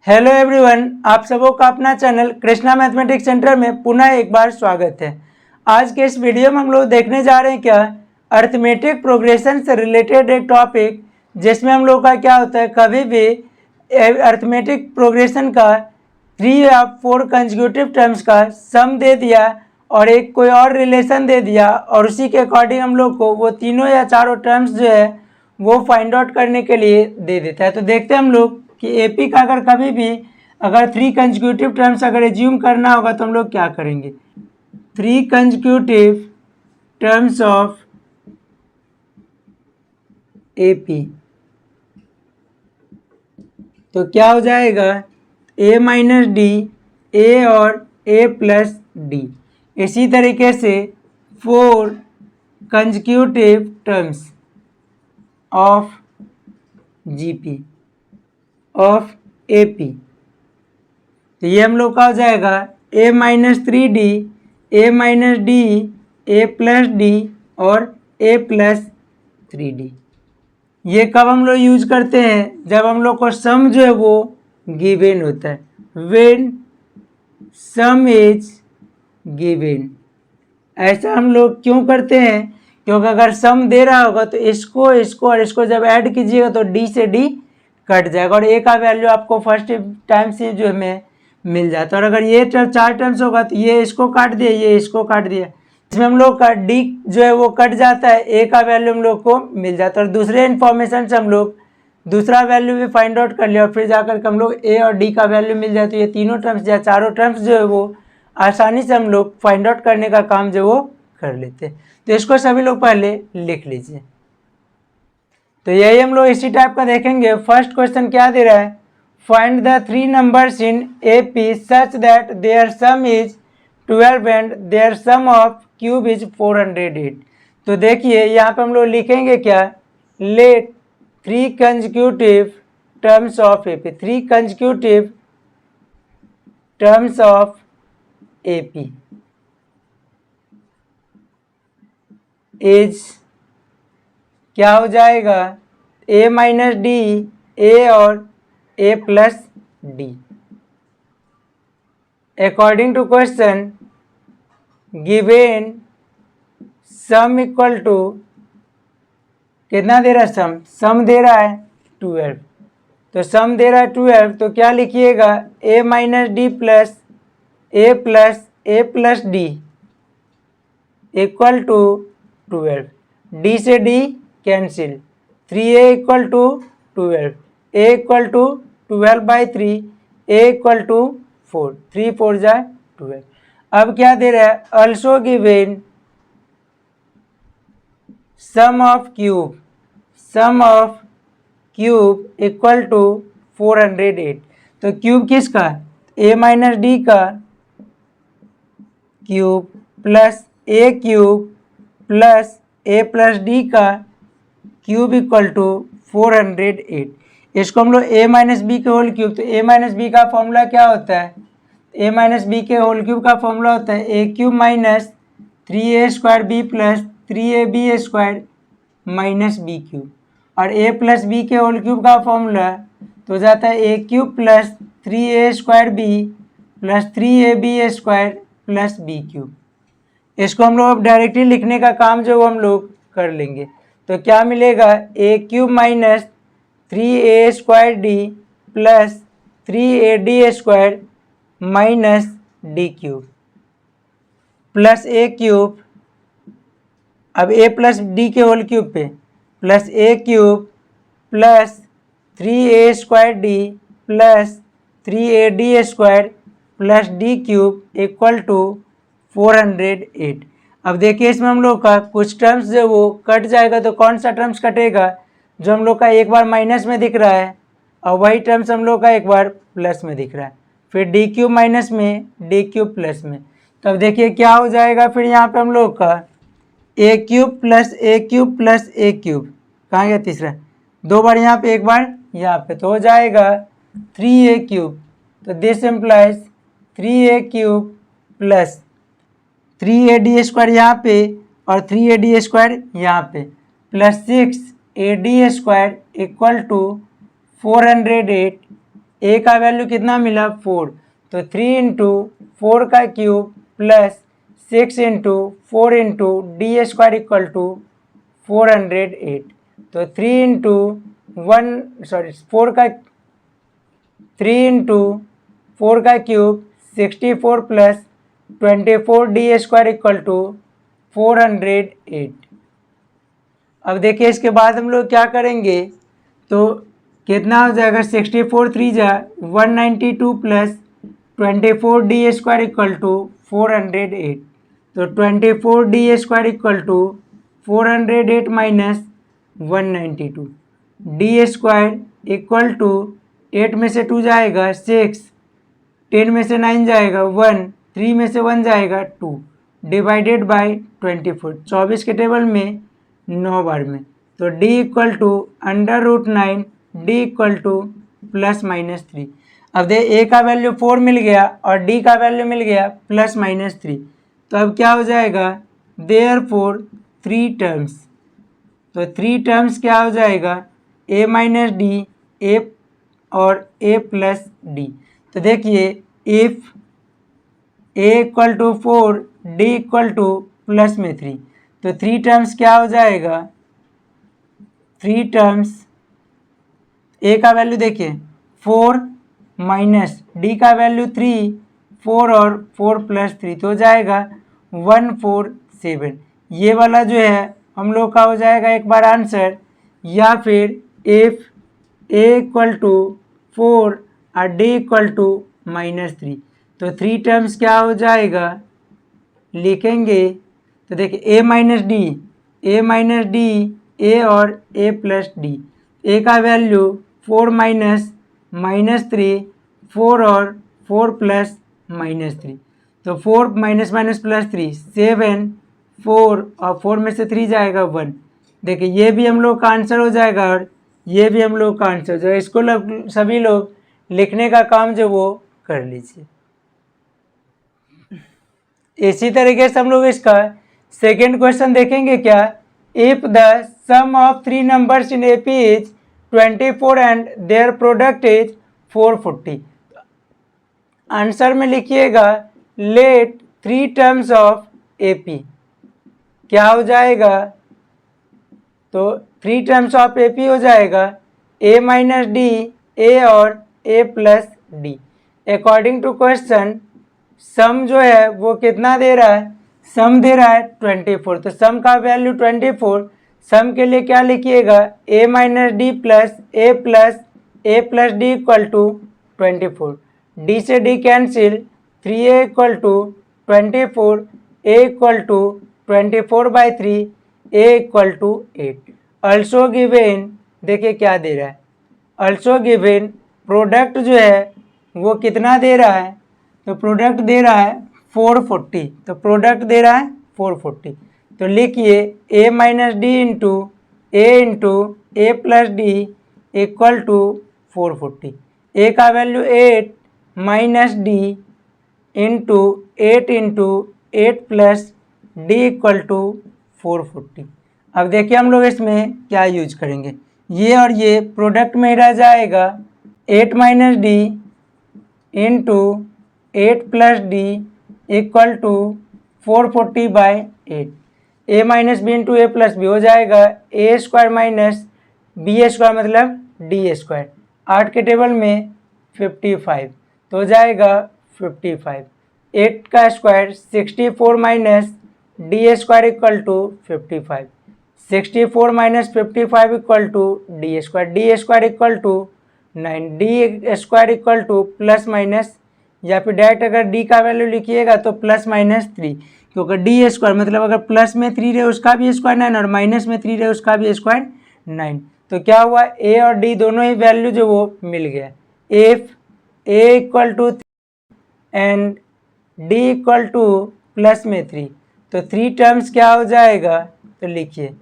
Hello everyone, आप सबों का अपना चैनल कृष्णा मैथमेटिक्स सेंटर में पुनः एक बार स्वागत है। आज के इस वीडियो में हम लोग देखने जा रहे हैं क्या अर्थमेटिक प्रोग्रेशन से रिलेटेड एक टॉपिक, जिसमें हम लोग का क्या होता है, कभी भी अर्थमेटिक प्रोग्रेशन का 3 या 4 कंसेक्यूटिव टर्म्स का सम दे दिया और एक कोई और रिलेशन दे दिया और उसी के अकॉर्डिंग हम लोग को वो तीनों या चारों टर्म्स जो है वो फाइंड आउट करने के लिए दे देता है। तो देखते हैं हम लोग कि एपी का अगर कभी भी अगर 3 कंसेक्यूटिव टर्म्स अगर एज्यूम करना होगा तो हम लोग क्या करेंगे। 3 कंसेक्यूटिव टर्म्स ऑफ एपी, तो क्या हो जाएगा ए माइनस डी, ए और ए प्लस डी। इसी तरीके से 4 consecutive terms of GP of AP, तो ये हम लोग का हो जाएगा ए minus 3D, A minus D, A plus D और ए प्लस 3D। ये कब हम लोग यूज करते हैं, जब हम लोग को सम जो है वो गिवन होता है, व्हेन सम इज गिवन। ऐसा हम लोग क्यों करते हैं, क्योंकि अगर सम दे रहा होगा तो इसको इसको और इसको जब ऐड कीजिएगा तो डी से डी कट जाएगा और ए का वैल्यू आपको फर्स्ट टाइम से जो है मिल जाता है। और अगर ये 4 टर्म्स होगा तो ये इसको काट दिया, ये इसको काट दिया, इसमें हम लोग का डी जो है वो कट जाता है, ए का वैल्यू हम लोग को मिल जाता है। और दूसरे इन्फॉर्मेशन से हम लोग दूसरा वैल्यू भी फाइंड आउट कर लिया और फिर जाकर के हम लोग ए और डी का वैल्यू मिल जाता है। ये तीनों टर्म्स या चारों टर्म्स जो है वो आसानी से हम लोग फाइंड आउट करने का काम जो वो कर लेते हैं। तो इसको सभी लोग पहले लिख लीजिए। तो यही हम लोग इसी टाइप का देखेंगे। फर्स्ट क्वेश्चन क्या दे रहा है, find the 3 numbers in AP such that their sum is 12 and their sum of cube is 408। तो देखिए यहाँ पे हम लोग लिखेंगे क्या, let 3 consecutive terms of AP, 3 consecutive terms of AP is क्या हो जाएगा, ए माइनस डी, ए और ए plus d. According to question given sum equal to, कितना दे रहा है सम दे रहा है 12, तो सम दे रहा है 12, तो क्या लिखिएगा, a minus D plus a plus D equal to 12, d से d cancel, 3a equal to 12, a equal to 12/3, a equal to 4, 3 4 जा 12। अब क्या दे रहा है, also given sum of cube equal to 408। तो क्यूब किसका, a माइनस डी का cube plus a cube plus a plus D का क्यूब इक्वल टू 408। इसको हम लोग a माइनस बी के होल क्यूब, तो a माइनस बी का फॉर्मूला क्या होता है, a माइनस बी के होल क्यूब का फॉर्मूला होता है a cube minus 3a square B plus 3ab square minus B cube, और a प्लस बी के होल क्यूब का फॉर्मूला तो जाता है a cube plus 3a square B plus 3ab square plus B cube. इसको हम लोग अब डायरेक्टली लिखने का काम जो हम लोग कर लेंगे। तो क्या मिलेगा, a cube minus 3a square d plus 3ad square minus d cube plus a cube, अब a प्लस डी के होल क्यूब पे plus a cube plus 3a square d plus 3ad square plus d cube equal to 408। अब देखिए इसमें हम लोग का कुछ टर्म्स जो वो कट जाएगा, तो कौन सा टर्म्स कटेगा, जो हम लोग का एक बार माइनस में दिख रहा है और वही टर्म्स हम लोग का एक बार प्लस में दिख रहा है, फिर डी क्यूब माइनस में, डी क्यूब प्लस में। तो अब देखिए क्या हो जाएगा, फिर यहाँ पे हम लोग का ए cube plus a cube plus a cube, कहाँ गया तीसरा, 2 बार यहाँ पे, 1 बार यहाँ पे, तो हो जाएगा 3a क्यूब। तो this implies 3a cube plus 3ad square यहाँ पे और 3ad स्क्वायर यहाँ पे plus 6ad square equal to 408 A का वैल्यू कितना मिला 4, तो 3 इंटू 4 का cube plus 6 into 4 into D square equal to 408। तो 3 इंटू 4 का 3 इंटू 4 का cube 64 plus 24 D square equal to 408। अब देखिए इसके बाद हम लोग क्या करेंगे, तो कितना हो जाएगा 64 3 जा 192 plus 24 D square equal to 408। तो 24 D square equal to 408 minus 192 D square equal to 8 में से 2 जाएगा 6, 10 में से 9 जाएगा 1, 3 में से 1 जाएगा 2 डिवाइडेड बाय 24। 24 के टेबल में 9 बार में, तो d equal to √9 d equal to ±3। अब दे a का वैल्यू 4 मिल गया और d का वैल्यू मिल गया ±3। तो अब क्या हो जाएगा, देयरफॉर 3 टर्म्स, तो 3 टर्म्स क्या हो जाएगा a माइनस डी a और a प्लस डी। तो देखिए if a equal to 4 d equal to +3, तो 3 टर्म्स क्या हो जाएगा, 3 टर्म्स a का वैल्यू देखिए 4 माइनस d का वैल्यू 3, 4 और 4 प्लस 3 तो हो जाएगा 147। ये वाला जो है हम लोग का हो जाएगा एक बार आंसर। या फिर इफ a इक्वल टू 4 और d इक्वल टू -3, तो 3 टर्म्स क्या हो जाएगा लिखेंगे, तो देखिए a माइनस डी a और a प्लस डी। a का वैल्यू 4 माइनस -3, 4 और 4 प्लस -3, तो 4 माइनस माइनस प्लस 3 7, 4 और 4 में से 3 जाएगा 1। देखिए ये भी हम लोग का आंसर हो जाएगा और ये भी हम लोग का आंसर जो इसको सभी लोग लिखने का काम जो वो कर लीजिए। इसी तरीके से हम लोग इसका सेकेंड क्वेश्चन देखेंगे क्या, if the sum of 3 numbers in AP is 24 and their product is 440। Answer में लिखिएगा लेट 3 टर्म्स ऑफ एपी क्या हो जाएगा, तो 3 टर्म्स ऑफ एपी हो जाएगा a माइनस डी a और a plus d. According to question sum जो है वो कितना दे रहा है, सम दे रहा है 24, तो सम का वैल्यू 24। सम के लिए क्या लिखिएगा a minus D plus a plus D equal to 24। d से d cancel 3a equal to 24, a equal to 24/3, a equal to 8। Also given देखिए क्या दे रहा है, अल्सो गिवेन प्रोडक्ट जो है वो कितना दे रहा है, तो प्रोडक्ट दे रहा है 440, तो प्रोडक्ट दे रहा है 440। तो लिखिए a minus D into a plus D equal to 440। a का value 8 minus D into 8 plus D equal to 440। अब देखिए हम लोग इसमें क्या यूज करेंगे, ये और ये प्रोडक्ट में रह जाएगा 8 minus D into 8 plus D equal to 440/8। a minus B into A plus B हो जाएगा a square minus B square मतलब डी स्क्वायर। 8 के टेबल में 55 तो हो जाएगा 55। 8 का square 64 minus D square equal to 55। 64 minus 55 equal to D square equal to 9, D square equal to plus minus, या फिर डायरेक्ट अगर d का वैल्यू लिखिएगा तो +-3, क्योंकि डी स्क्वायर मतलब अगर प्लस में 3 रहे उसका भी स्क्वायर 9 और माइनस में 3 रहे उसका भी स्क्वायर 9। तो क्या हुआ a और d दोनों ही वैल्यू जो वो मिल गया। If a equal to and d equal to plus में 3, तो 3 टर्म्स क्या हो जाएगा, तो लिखिए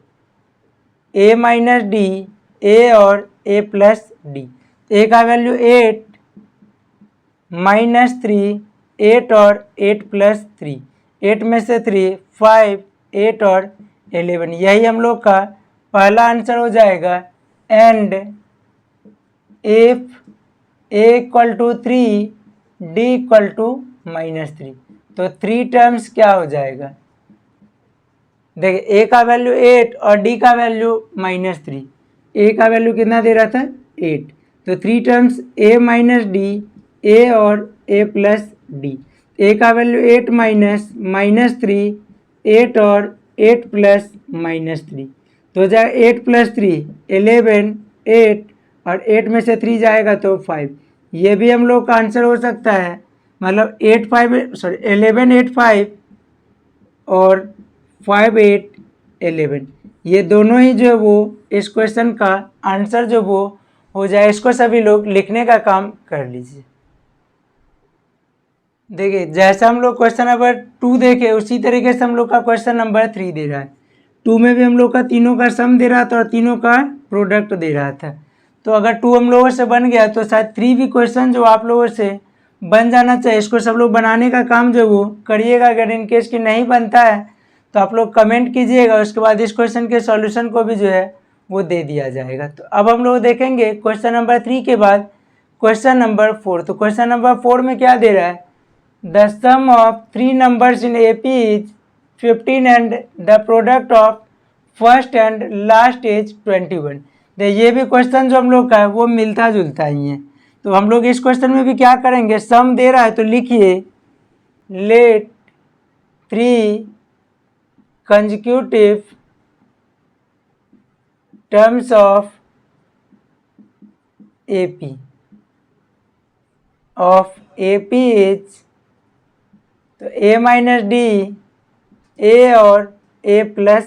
a माइनस डी a और a प्लस डी। a का वैल्यू 8 -3, 8 और 8 प्लस 3, 8 में से 3 5, 8 और 11, यही हम लोग का पहला आंसर हो जाएगा। And if A equal to 3, D equal to -3। तो 3 टर्म्स क्या हो जाएगा, देखिए ए का वैल्यू 8 और डी का वैल्यू -3। ए का वैल्यू कितना दे रहा था 8, तो 3 terms A minus D, a और ए प्लस डी। ए का वैल्यू 8 माइनस -3, 8 और 8 प्लस -3, तो हो जाएगा 8 प्लस 3 11, 8 और 8 में से 3 जाएगा तो 5। ये भी हम लोग का आंसर हो सकता है, मतलब 11 8 5 और 5 8 11, ये दोनों ही जो है वो इस क्वेश्चन का आंसर जो वो हो जाए। इसको सभी लोग लिखने का काम कर लीजिए। देखिए जैसा हम लोग क्वेश्चन नंबर 2 देखे उसी तरीके से हम लोग का क्वेश्चन नंबर 3 दे रहा है। 2 में भी हम लोग का तीनों का सम दे रहा था और तीनों का प्रोडक्ट दे रहा था। तो अगर 2 हम लोगों से बन गया तो शायद 3 भी क्वेश्चन जो आप लोगों से बन जाना चाहिए। इसको सब लोग बनाने का काम जो वो करिएगा। अगर इन केस की नहीं बनता है तो आप लोग कमेंट कीजिएगा, उसके बाद इस क्वेश्चन के सॉल्यूशन को भी जो है वो दे दिया जाएगा। तो अब हम लोग देखेंगे क्वेश्चन नंबर 3 के बाद क्वेश्चन नंबर 4। तो क्वेश्चन नंबर 4 में क्या दे रहा है, the sum of 3 numbers in AP is 15 and the product of first and last is 21। ये भी क्वेश्चन जो हम लोग का है वो मिलता जुलता ही है। तो हम लोग इस क्वेश्चन में भी क्या करेंगे, सम दे रहा है तो लिखिए let 3 consecutive terms of AP is, तो A माइनस डी, A और A प्लस।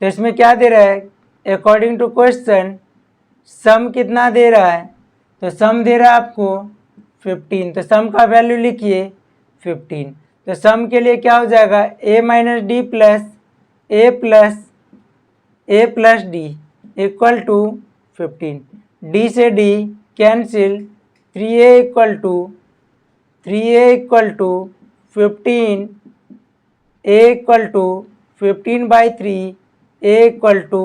तो इसमें क्या दे रहा है, अकॉर्डिंग टू क्वेश्चन सम कितना दे रहा है, तो सम दे रहा है आपको 15। तो सम का वैल्यू लिखिए 15। तो सम के लिए क्या हो जाएगा, A minus D plus a plus D equal to 15। D से d cancel, 3a equal to 15, a equal to 15/3, a equal to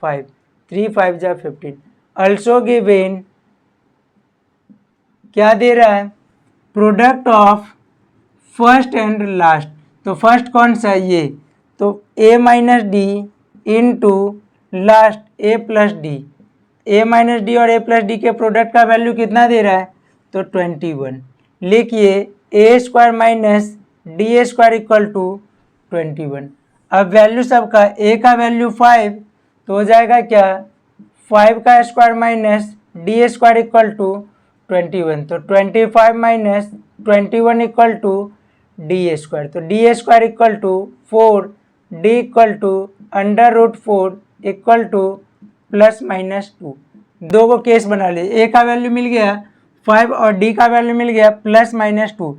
5, 3 5 जा 15। ऑल्सो गिवन क्या दे रहा है, product of first and last. तो फर्स्ट कौन सा है ये, तो a minus D into last a plus D. a minus D और a प्लस डी के प्रोडक्ट का वैल्यू कितना दे रहा है, तो 21। लिखिए a square minus D square equal to 21। अब वैल्यू सबका, a का वैल्यू 5 तो हो जाएगा क्या, 5 का square minus D square equal to 21। तो 25 minus 21 equal to D square. तो d square equal to 4, d equal to √4 equal to ±2। दो को केस बना लिए, ए का वैल्यू मिल गया 5 और डी का वैल्यू मिल गया +-2,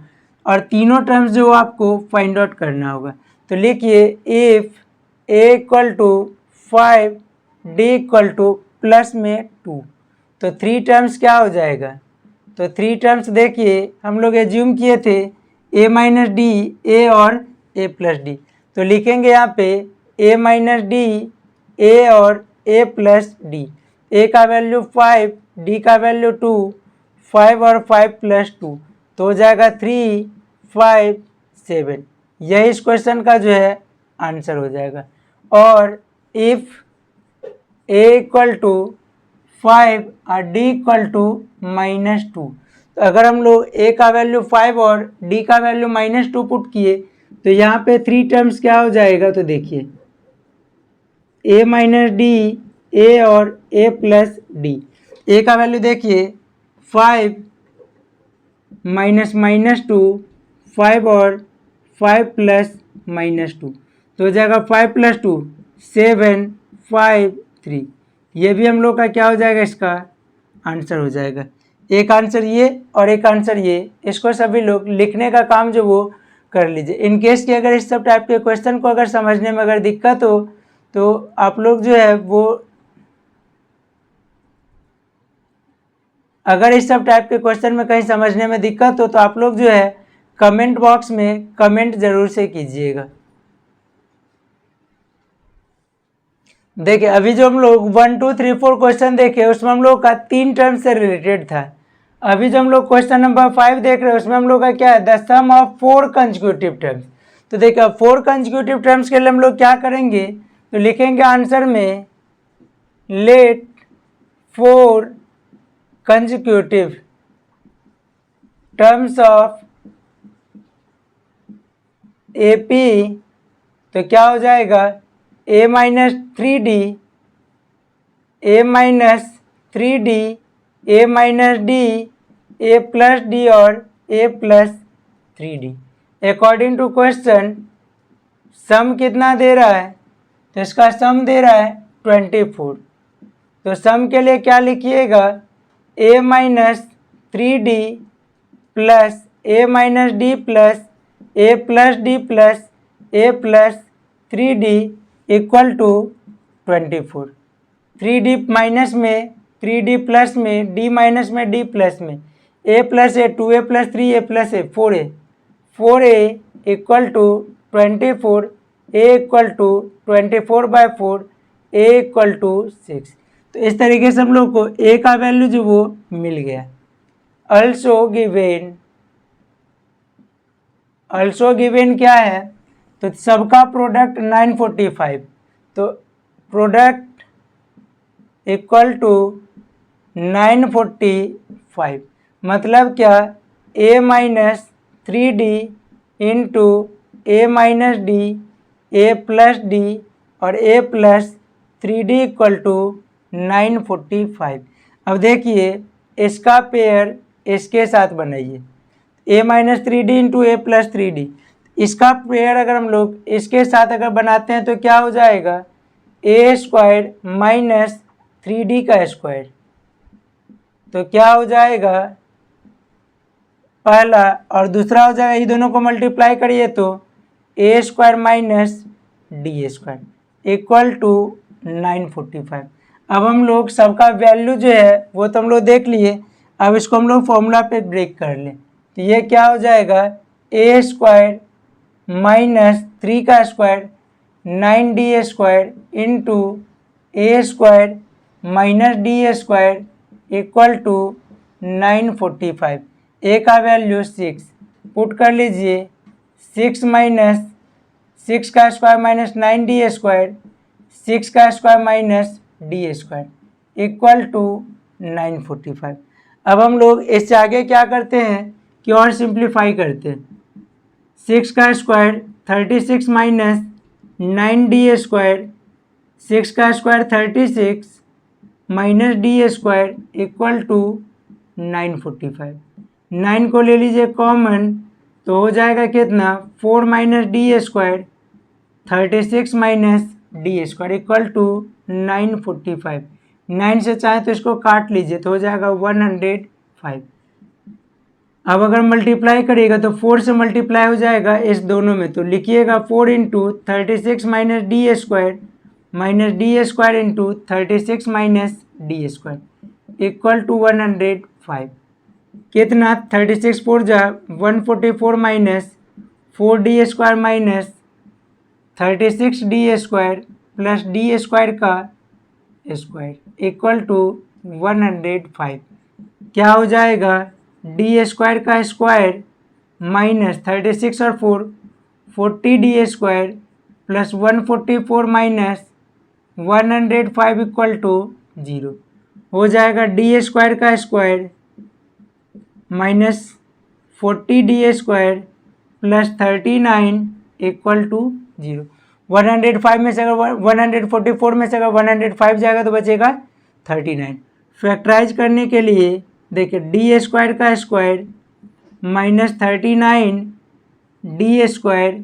और तीनों टर्म्स जो आपको फाइंड आउट करना होगा। तो लिखिए if A equal to 5, D equal to +2, तो 3 टर्म्स क्या हो जाएगा, तो 3 टर्म्स देखिए हम लोग एज्यूम किए थे a माइनस डी, ए और a प्लस डी। तो लिखेंगे यहाँ पे a माइनस डी, ए और a प्लस डी। a का वैल्यू 5, d का वैल्यू 2, 5 और 5 + 2 तो हो जाएगा 3 5 7। यही इस क्वेश्चन का जो है आंसर हो जाएगा। और इफ़ a इक्वल टू 5 और d इक्वल टू -2, तो अगर हम लोग a का वैल्यू 5 और d का वैल्यू -2 पुट किए तो यहाँ पे 3 टर्म्स क्या हो जाएगा, तो देखिए a माइनस डी, ए और a प्लस डी। a का वैल्यू देखिए 5 -2, 5 और 5 + -2 तो हो जाएगा 5 + 2 7 5 3। ये भी हम लोग का क्या हो जाएगा, इसका आंसर हो जाएगा। एक आंसर ये और एक आंसर ये, इसको सभी लोग लिखने का काम जो वो कर लीजिए। इन केस कि अगर इस सब टाइप के क्वेश्चन को अगर समझने में अगर दिक्कत हो तो आप लोग जो है वो, अगर इस सब टाइप के क्वेश्चन में कहीं समझने में दिक्कत हो तो आप लोग जो है कमेंट बॉक्स में कमेंट जरूर से कीजिएगा। देखिए अभी जो हम लोग 1 2 3 4 क्वेश्चन देखे उसमें हम लोग का 3 टर्म से रिलेटेड था। अभी जो हम लोग क्वेश्चन नंबर 5 देख रहे हैं उसमें हम लोग का क्या है, the sum of 4 consecutive terms. तो देखिए 4 कंसेक्यूटिव टर्म्स के लिए हम लोग क्या करेंगे, तो लिखेंगे आंसर में let 4 consecutive terms of AP, तो क्या हो जाएगा A minus 3D, A minus 3D, A minus D, A plus D और A plus 3D। According to question sum कितना दे रहा है, तो इसका सम दे रहा है 24। तो सम के लिए क्या लिखिएगा, A minus 3D plus A minus D plus A plus D plus A plus 3D equal to 24। 3D minus में 3D प्लस में D माइनस में D प्लस में A plus A 2A plus 3A plus A 4A equal to 24, A equal to 24/4, A equal to 6। तो इस तरीके से हम लोग को A का वैल्यू जो वो मिल गया। अल्सो गिवेन क्या है, तो सबका प्रोडक्ट 945, तो प्रोडक्ट इक्वल टू 945 मतलब क्या, A minus 3D into A minus D, A plus D और A plus 3D equal to 945। अब देखिए इसका पेयर इसके साथ बनाइए, A minus 3D into A plus 3D, इसका पेयर अगर हम लोग इसके साथ अगर बनाते हैं तो क्या हो जाएगा, A स्क्वायर माइनस 3D का स्क्वायर। तो क्या हो जाएगा पहला, और दूसरा हो जाएगा, ये दोनों को मल्टीप्लाई करिए तो A square minus D square equal to 945। अब हम लोग सबका वैल्यू जो है वो तो हम लोग देख लिए, अब इसको हम लोग फॉर्मूला पे ब्रेक कर लें। तो ये क्या हो जाएगा, A स्क्वायर माइनस 3 का square 9D square into A square minus D square equal to 945। A का वैल्यू 6 पुट कर लीजिए, 6 माइनस 6 का स्क्वायर माइनस 9D स्क्वायर, 6 का square minus D square equal to 945। अब हम लोग इससे आगे क्या करते हैं कि और सिंप्लीफाई करते हैं, 6 का स्क्वायर 36 माइनस 9D स्क्वायर, 6 का square 36 minus D square equal to 945। 9 को ले लीजिए कॉमन, तो हो जाएगा कितना, 4 minus D square 36 minus D square equal to 945। 9 से चाहे तो इसको काट लीजिए तो हो जाएगा 105। अब अगर मल्टीप्लाई करिएगा तो 4 से मल्टीप्लाई हो जाएगा इस दोनों में, तो लिखिएगा 4 into 36 minus D square minus D square into 36 minus D square equal to 105। कितना, 36 4 जा 144 minus 4D square minus 36D square plus D square का स्क्वायर इक्वल टू 105। क्या हो जाएगा, D स्क्वायर का स्क्वायर माइनस 36 और 4 40D square plus 144 minus 105 equal to 0 हो जाएगा। D स्क्वायर का square minus 40D square plus 39 equal to 0। 105 में से अगर 144 में से अगर 105 जाएगा तो बचेगा 39। फैक्टराइज करने के लिए देखिए D स्क्वायर का square minus 39 D square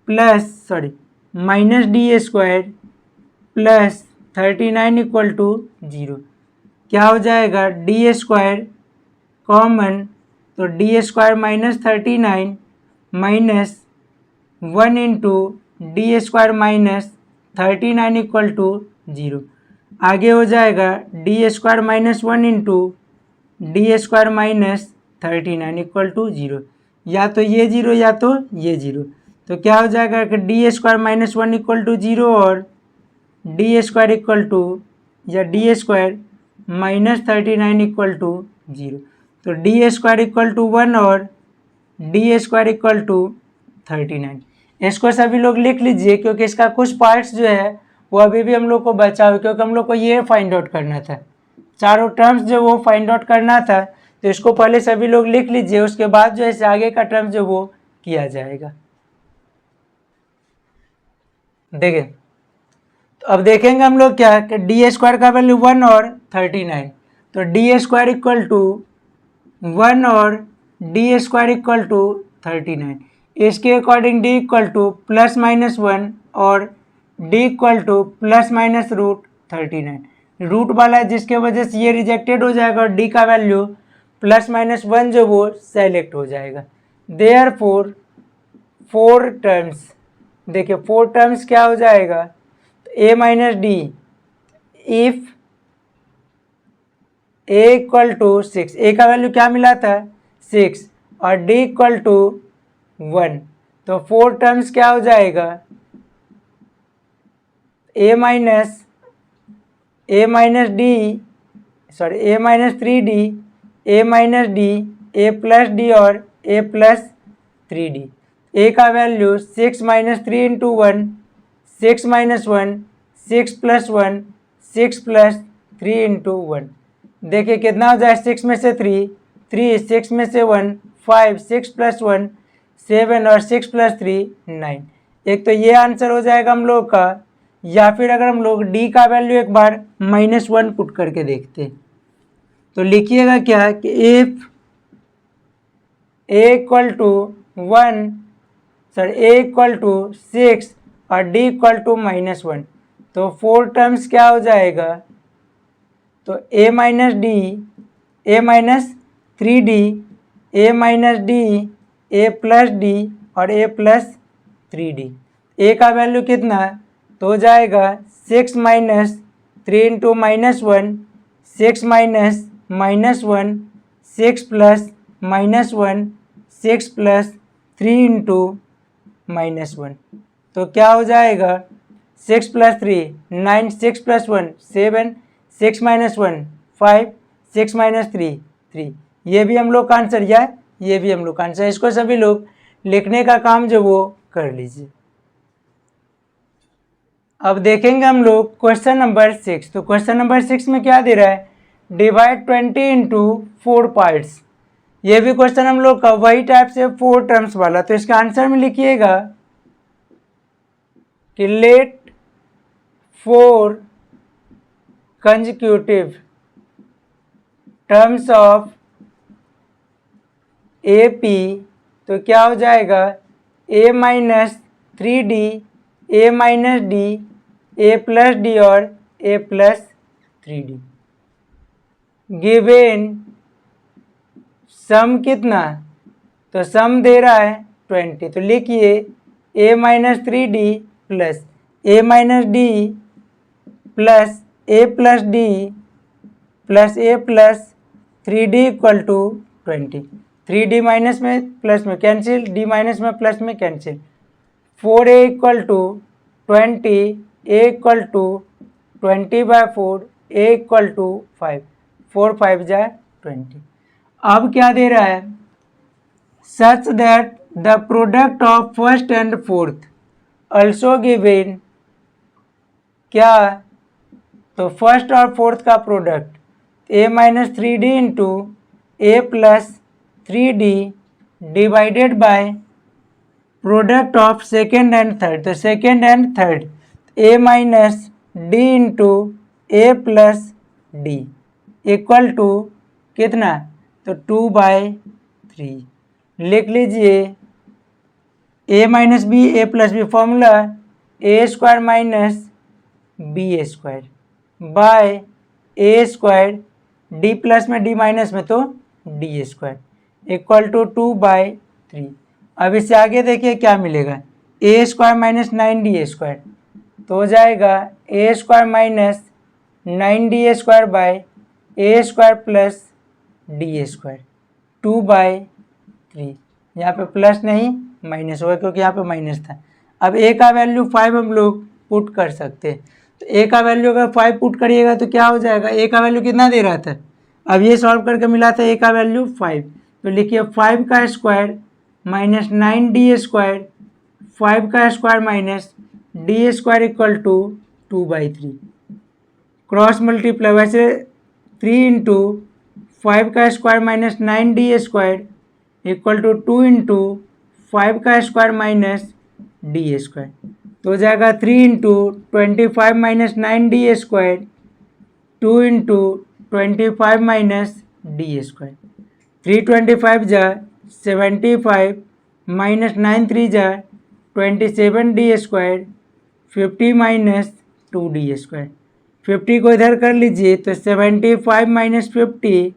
plus minus D square plus 39 equal to 0। क्या हो जाएगा, D स्क्वायर कॉमन, तो D square minus 39 minus 1 into D square minus 39 equal to 0। आगे हो जाएगा D square minus 1 into D square minus 39 equal to 0, या तो ये 0 या तो ये 0। तो क्या हो जाएगा कि D square minus 1 equal to 0 और D स्क्वायर इक्वल टू या D square minus 39 equal to 0। तो डी स्क्वायर इक्वल टू 1 और डी स्क्वायर इक्वल टू 39। इसको सभी लोग लिख लीजिए, क्योंकि इसका कुछ पार्ट्स जो है वो अभी भी हम लोग को बचा हुआ, क्योंकि हम लोग को ये फाइंड आउट करना था, चारों टर्म्स जो वो फाइंड आउट करना था। तो इसको पहले सभी लोग लिख लीजिए, उसके बाद जो है आगे का टर्म जो वो किया जाएगा। देखिए, तो अब देखेंगे हम लोग क्या कि डी स्क्वायर का वैल्यू 1 और 39, तो डी स्क्वायर इक्वल टू 1 और डी स्क्वायर इक्वल टू 39। इसके according D equal to plus minus 1 और D equal to plus minus root 39। Root वाला है जिसके वजह से ये रिजेक्टेड हो जाएगा और डी का वैल्यू प्लस माइनस 1 जो वो सेलेक्ट हो जाएगा। देयरफॉर 4 टर्म्स, देखिए 4 टर्म्स क्या हो जाएगा, ए minus d if A equal to 6, a का वैल्यू क्या मिला था 6 और डी इक्वल टू 1, तो 4 टर्म्स क्या हो जाएगा, ए minus D sorry A minus 3d, A minus D, A plus D और ए प्लस 3d। ए का value 6 minus 3 into 1, 6 minus 1, 6 plus 1, 6 plus 3 into 1। देखिए कितना हो जाए, 6 में से 3, 6 में से 1, 5, 6 प्लस 1, 7 और 6 प्लस 3, 9। एक तो ये आंसर हो जाएगा हम लोग का, या फिर अगर हम लोग डी का वैल्यू एक बार -1 पुट करके देखते हैं, तो लिखिएगा क्या कि if A equal to 1 sir A equal to 6 और डी इक्वल टू -1, तो 4 टर्म्स क्या हो जाएगा, तो ए minus D, A minus 3d, A minus D, A plus D और ए प्लस 3d। ए का वैल्यू कितना, तो हो जाएगा 6 minus 3 into -1, 6 minus -1, 6 plus -1, 6 plus 3 into -1, तो क्या हो जाएगा 6 प्लस 3 9, 6 प्लस 1 7, 6 माइनस 1 5, 6 माइनस 3 3। ये भी हम लोग का आंसर, या ये भी हम लोग का आंसर। इसको सभी लोग लिखने का काम जो वो कर लीजिए। अब देखेंगे हम लोग क्वेश्चन नंबर 6। तो क्वेश्चन नंबर 6 में क्या दे रहा है, डिवाइड 20 इंटू 4 पार्ट्स। ये भी क्वेश्चन हम लोग का वही टाइप से 4 टर्म्स वाला। तो इसका आंसर में लिखिएगा कि let 4 consecutive terms of A P, तो क्या हो जाएगा ए minus 3d, A minus D, A plus D और ए प्लस 3d। गिवेन सम कितना, तो सम दे रहा है 20, तो लिखिए a minus 3d plus a minus D plus a plus d plus a plus 3d equal to 20। 3d minus में प्लस में cancel, d minus में प्लस में cancel. 4a equal to 20, a equal to 20/4, a equal to 5, 4 5 जा 20। अब क्या दे रहा है, such that the product of first and fourth also given, क्या, तो फर्स्ट और फोर्थ का product a minus 3d into A plus 3d divided by product of second and third. तो second and third a minus D into A plus D equal to कितना, तो 2/3। लिख लीजिए a minus b, a plus b, formula a square minus B square by a square, d plus में D minus में तो d square equal to 2/3। अब इससे आगे देखिए क्या मिलेगा, ए स्क्वायर माइनस 9d स्क्वायर, तो हो जाएगा a square minus 9d square by a square plus d square 2/3। यहाँ पे प्लस नहीं माइनस होगा क्योंकि यहाँ पे माइनस था। अब ए का वैल्यू 5 हम लोग पुट कर सकते हैं। तो ए का वैल्यू अगर 5 पुट करिएगा तो क्या हो जाएगा, ए का वैल्यू कितना दे रहा था, अब ये सॉल्व करके मिला था ए का वैल्यू 5, तो लिखिए 5 का स्क्वायर माइनस 9d², 5 का square minus d² equal to 2/3। Cross multiply, वैसे 3 इंटू 5 का square minus 9d² equal to 2 into 5 का स्क्वायर माइनस d², तो हो जाएगा 3 into 25 minus 9d², 2 into 25 minus d², 325 जा 75 माइनस 93 जा 27d², 50 माइनस 2d²। 50 को इधर कर लीजिए तो 75 माइनस 50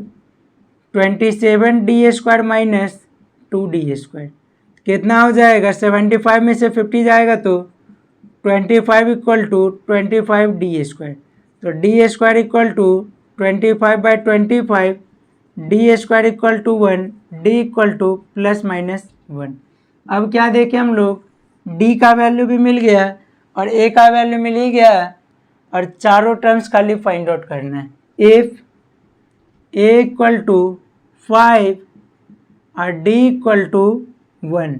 27d² माइनस 2d², कितना हो जाएगा? 75 में से 50 जाएगा तो 25 इक्वल टू 25d², तो d² equal to 25/25, d² equal to 1, d equal to plus minus 1। अब क्या देखें हम लोग, d का वैल्यू भी मिल गया और a का वैल्यू मिल ही गया, और चारों टर्म्स खाली फाइंड आउट करना है। इफ a इक्वल टू 5 और d इक्वल टू 1,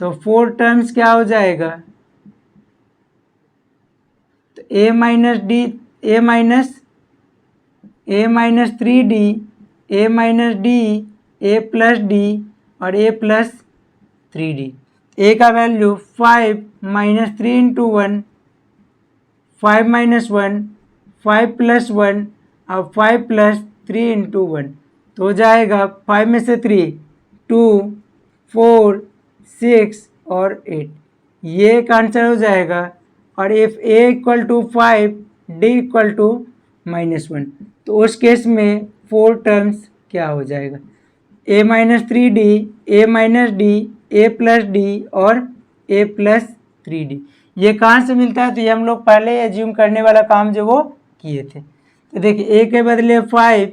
तो 4 टर्म्स क्या हो जाएगा? तो a minus 3d, a minus d, a plus d और a प्लस 3d। a का value 5 minus 3 into 1, 5 minus 1, 5 plus 1 और 5 प्लस 3 इंटू 1, तो हो जाएगा 5 में से 3 2 4 6 और 8, ये एक आंसर हो जाएगा। और if a equal to 5, d equal to -1, तो उस केस में 4 टर्म्स क्या हो जाएगा? a minus 3d, a minus d, a plus d और a प्लस 3d। ये कहाँ से मिलता है? तो ये हम लोग पहले एज्यूम करने वाला काम जो वो किए थे। तो देखिए a के बदले 5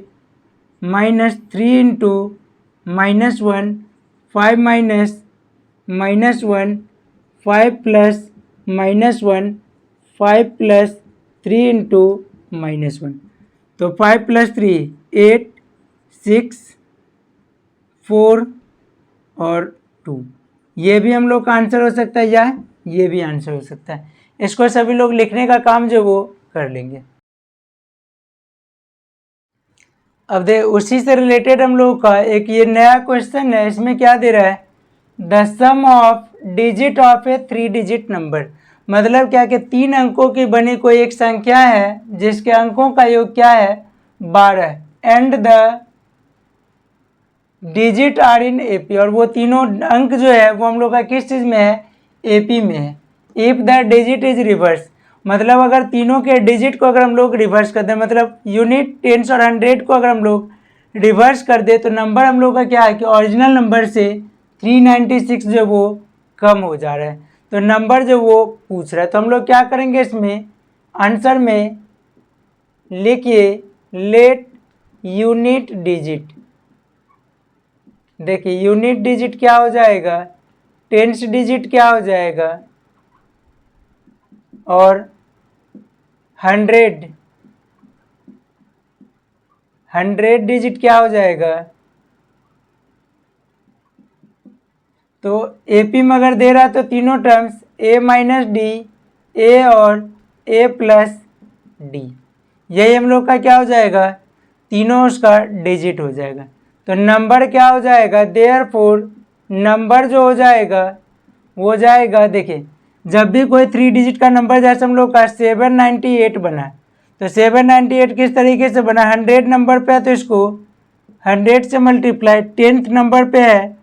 minus 3 into -1, 5 minus -1, 5 plus -1, 5 plus 3 into -1, तो 5 प्लस 3 8, 6 4 और 2, ये भी हम लोग का आंसर हो सकता है या ये भी आंसर हो सकता है। इसको सभी लोग लिखने का काम जो वो कर लेंगे। अब दे उसी से रिलेटेड हम लोग का एक ये नया क्वेश्चन है, इसमें क्या दे रहा है? The sum of digit of a 3 digit number, मतलब क्या कि 3 अंकों की बनी कोई एक संख्या है जिसके अंकों का योग क्या है? 12, and the digit are in AP, और वो तीनों अंक जो है वो हम लोग का किस चीज़ में है? एपी में है। If the digit is reverse, मतलब अगर तीनों के डिजिट को अगर हम लोग रिवर्स कर दें, मतलब यूनिट, टेंस और 100 को अगर हम लोग रिवर्स कर दे, तो नंबर हम लोग का क्या है कि ओरिजिनल नंबर से 396 जो वो कम हो जा रहा है। तो नंबर जो वो पूछ रहा है, तो हम लोग क्या करेंगे? इसमें आंसर में लिखिए लेट यूनिट डिजिट। देखिए यूनिट डिजिट क्या हो जाएगा? टेंस डिजिट क्या हो जाएगा? और 100 डिजिट क्या हो जाएगा? तो एपी में अगर दे रहा है तो तीनों terms a minus D, a और a प्लस डी, यही हम लोग का क्या हो जाएगा? तीनों उसका डिजिट हो जाएगा। तो नंबर क्या हो जाएगा? देयरफॉर नंबर जो हो जाएगा वो हो जाएगा, देखिए जब भी कोई 3 डिजिट का नंबर, जैसे हम लोग का 798 बना, तो 798 किस तरीके से बना? 100 नंबर पे है तो इसको 100 से मल्टीप्लाई, 10th नंबर पे है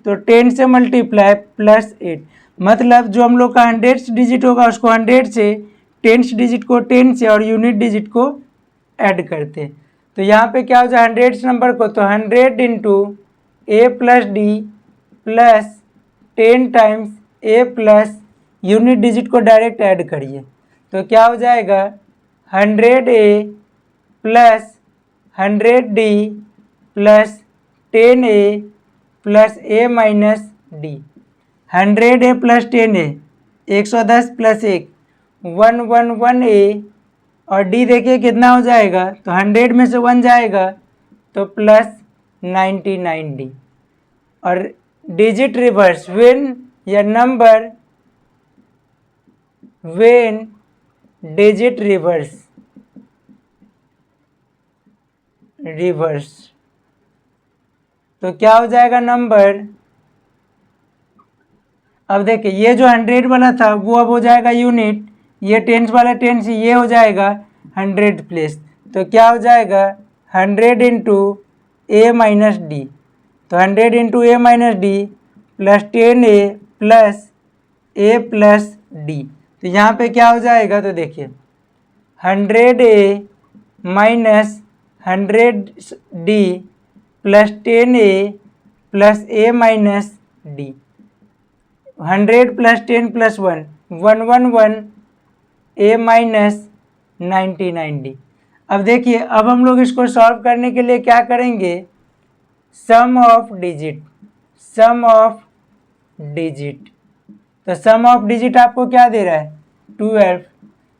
तो 10 से मल्टीप्लाई प्लस 8, मतलब जो हम लोग का 100 डिजिट होगा उसको 100 से, 10th डिजिट को 10 से और यूनिट डिजिट को ऐड करते हैं। तो यहाँ पे क्या हो जाए? 100 नंबर को तो 100 इंटू ए प्लस डी प्लस 10 टाइम्स ए प्लस यूनिट डिजिट को डायरेक्ट ऐड करिए, तो क्या हो जाएगा? 100 plus 100 plus 10 plus a minus d. 100 plus 10 110 plus 1 111 और डी देखिए कितना हो जाएगा, तो 100 में से 1 जाएगा तो प्लस 99D। और डिजिट रिवर्स व्हेन या नंबर व्हेन डिजिट रिवर्स तो क्या हो जाएगा नंबर। अब देखिए ये जो 100 वाला था वो अब हो जाएगा यूनिट, ये टेंस वाला टेंस ये हो जाएगा 100 प्लेस, तो क्या हो जाएगा 100 इंटू ए माइनस डी, तो 100 into a minus D plus 10A plus a plus D, तो यहाँ पे क्या हो जाएगा, तो देखिए 100A minus 100D plus 10A plus a minus d, 100 plus 10 plus 1 111 a minus 99D। अब देखिए अब हम लोग इसको सॉल्व करने के लिए क्या करेंगे, सम ऑफ डिजिट, तो सम ऑफ डिजिट आपको क्या दे रहा है 12। तो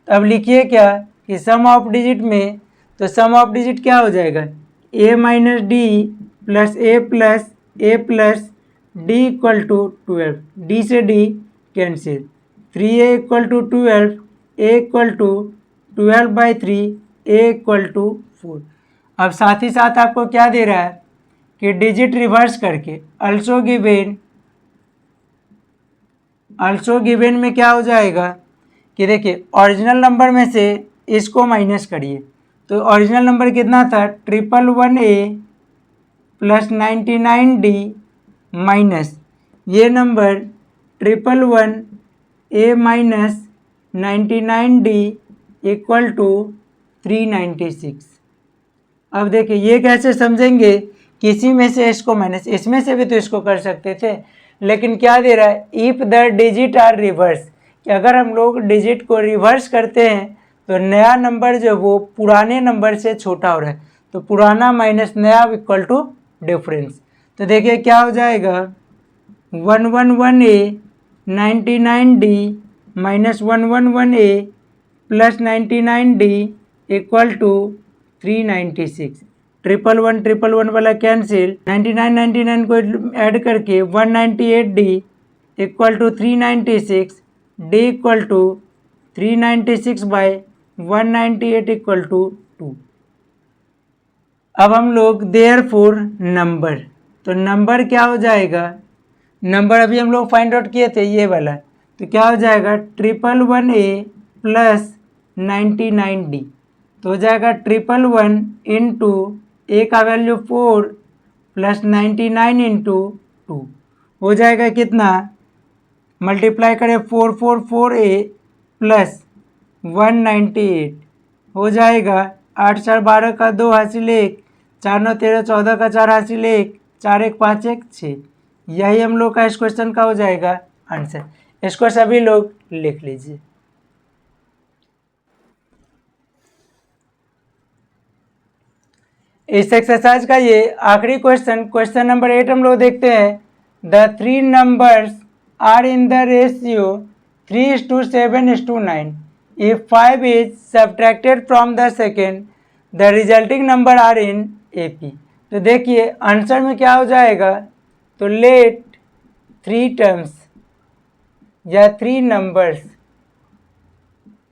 अब लिखिए क्या कि सम ऑफ डिजिट में, तो सम ऑफ डिजिट क्या हो जाएगा ए minus D plus a plus D equal to 12, d से d cancel, 3A equal to 12, a equal to 12/3, a equal to 4। अब साथ ही साथ आपको क्या दे रहा है कि डिजिट रिवर्स करके अल्सो गिवन में क्या हो जाएगा कि देखिए ओरिजिनल नंबर में से इसको माइनस करिए, तो ओरिजिनल नंबर कितना था 111A प्लस 99D माइनस ये number 111A minus 99D equal to 396। अब देखिए ये कैसे समझेंगे, किसी में से इसको माइनस, इसमें से भी तो इसको कर सकते थे, लेकिन क्या दे रहा है if the digit are reverse, कि अगर हम लोग डिजिट को रिवर्स करते हैं तो नया नंबर जो वो पुराने नंबर से छोटा हो रहा है, तो पुराना माइनस नया इक्वल टू डिफरेंस। तो देखिए क्या हो जाएगा 111A 99D minus 111A plus 99D equal to 396, 111 वाला कैंसिल, 99 को ऐड करके 198D equal to 396, D equal to 396/198 equal to 2। अब हम लोग देयरफॉर नंबर, तो नंबर क्या हो जाएगा, नंबर अभी हम लोग फाइंड आउट किए थे ये वाला, तो क्या हो जाएगा 111A प्लस 99D, तो हो जाएगा 111 इंटू ए का वैल्यू 4 प्लस 99 इंटू 2 हो जाएगा कितना, मल्टीप्लाई करें 444A प्लस 198 हो जाएगा 8 4 12 का 2 हासिल 1, 4 9 13 14 का 4 हासिल 1, 4 1 5 1 6, यही हम लोग का इस क्वेश्चन का हो जाएगा आंसर। इसको सभी लोग लिख लीजिए। इस एक्सरसाइज का ये आखिरी क्वेश्चन नंबर 8 हम लोग देखते हैं। The three numbers are in the ratio 3:7:9। If 5 is subtracted from the second the resulting number are in AP। तो देखिए आंसर में क्या हो जाएगा, तो लेट 3 टर्म्स या 3 नंबर्स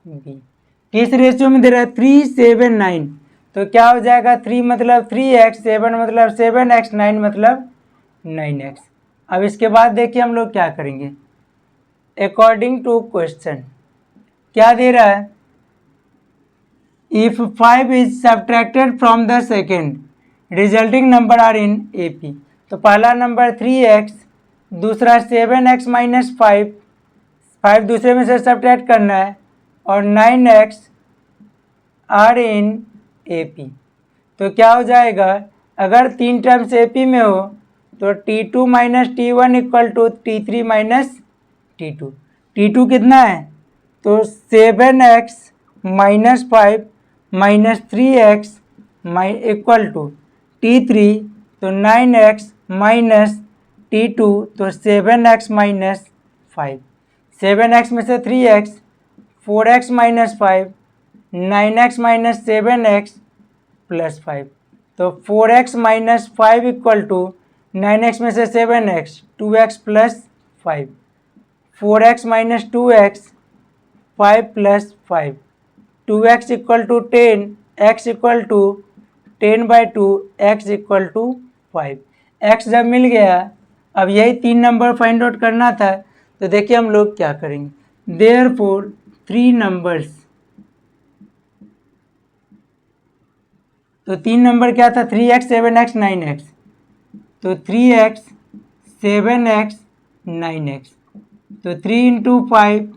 बी, किस रेशियो में दे रहा है 3:7:9, तो क्या हो जाएगा 3 मतलब 3x, 7 मतलब 7x, 9 मतलब 9x। अब इसके बाद देखिए हम लोग क्या करेंगे, अकॉर्डिंग टू क्वेश्चन क्या दे रहा है, if 5 is subtracted from the second resulting number are in AP। तो पहला नंबर 3x, दूसरा 7x माइनस 5 दूसरे में से सब्ट्रैक्ट करना है, और 9x आर इन AP। तो क्या हो जाएगा, अगर 3 टर्म्स AP में हो तो T2 minus T1 equal to T3 minus T2। T2 कितना है, तो 7x minus 5 minus 3x equal to T3, तो 9x माइनस T2, तो 7x माइनस 5, 7x में से 3x, 4x minus 5, 9x minus 7x plus 5। तो 4x minus 5 equal to 9x में से 7x 2x plus 5। 4x minus 2x 5 plus 5। 2x equal to 10, x equal to 10/2, x equal to 5। x जब मिल गया, अब यही 3 number find out करना था। तो देखिए हम लोग क्या करेंगे। देयरफॉर 3 नंबर्स, तो 3 नंबर क्या था, 3x 7x 9x। तो 3x 7x 9x, तो 3 इंटू 5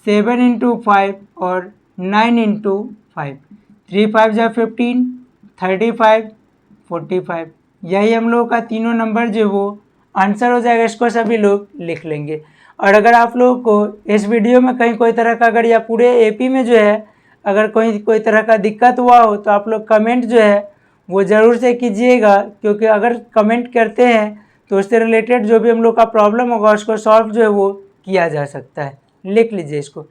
7 इंटू 5 और 9 इंटू 5। 3 5 जा 15, 35, 45। यही हम लोगों का तीनों नंबर जो वो आंसर हो जाएगा। इसको सभी लोग लिख लेंगे। और अगर आप लोगों को इस वीडियो में कहीं कोई तरह का, अगर या पूरे एपी में जो है अगर कोई तरह का दिक्कत हुआ हो तो आप लोग कमेंट जो है वो ज़रूर से कीजिएगा, क्योंकि अगर कमेंट करते हैं तो उससे रिलेटेड जो भी हम लोग का प्रॉब्लम होगा उसको सॉल्व जो है वो किया जा सकता है। लिख लीजिए इसको।